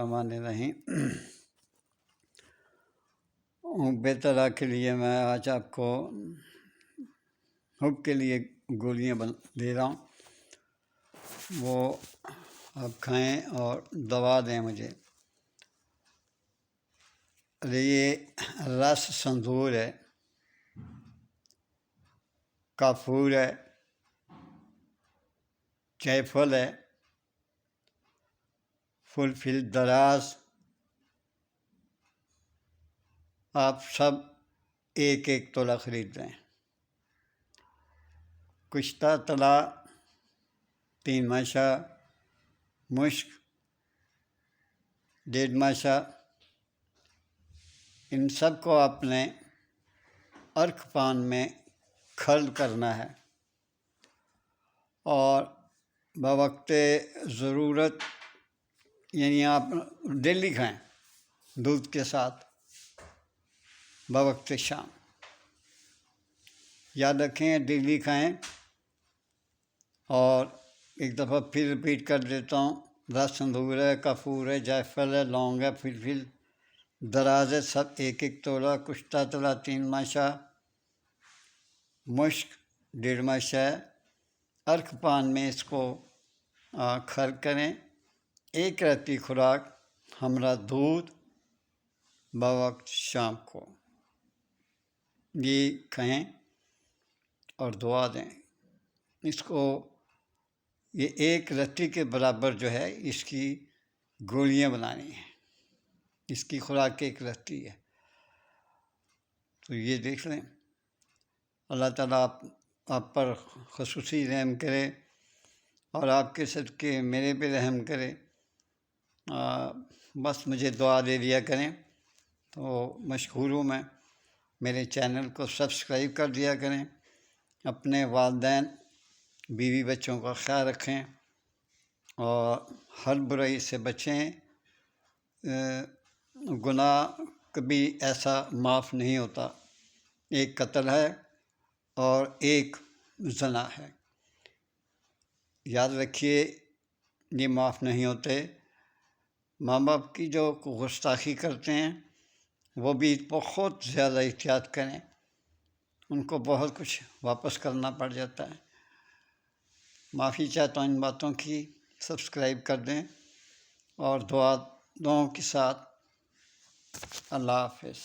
बिस्मिल्लाहिर्रहमानिर्रहीम। बेतला के लिए मैं आज आपको हुब के लिए गोलियां दे रहा हूँ, वो आप खाएं और दवा दें मुझे। ये रस संदूर है, काफूर है, जायफल है, फुलफिल दराज, आप सब एक एक तोला ख़रीद लें। कुश्ता तला, तीन माशा, मुश्क, डेढ़ माशा, इन सब को आपने अर्क पान में खर्द करना है और बवक्ते ज़रूरत यानी आप डेली खाएं दूध के साथ बवक्ते शाम। याद रखें डेली खाएं। और एक दफ़ा फिर रिपीट कर देता हूँ, रस संदूर है, कपूर है, जायफल है, लौंग है, फिलफिल दराज है, सब एक एक तोला। कुश्ता तला 3 माशा, मुश्क 1.5 माशा है। अर्क पान में इसको खर्द करें। एक राती खुराक हमरा दूध बवक्त शाम को, ये खाएं और दुआ दें। इसको ये एक रत्ती के बराबर जो है इसकी गोलियां बनानी हैं। इसकी खुराक एक रत्ती है, तो ये देख लें। अल्लाह ताला आप पर ख़ुसूसी रहम करे और आपके सदक़े मेरे पे रहम करे। बस मुझे दुआ दे दिया करें तो मशहूर हूँ मैं। मेरे चैनल को सब्सक्राइब कर दिया करें। अपने वालिदैन बीवी बच्चों का ख्याल रखें और हर बुराई से बचें। गुनाह कभी ऐसा माफ़ नहीं होता। एक कत्ल है और एक ज़ना है, याद रखिए, ये माफ़ नहीं होते। माँ बाप की जो गुस्ताखी करते हैं वो भी बहुत ज़्यादा एहतियात करें, उनको बहुत कुछ वापस करना पड़ जाता है। माफ़ी चाहता हूँ इन बातों की। सब्सक्राइब कर दें और दुआओं के साथ अल्लाह हाफ़िज़।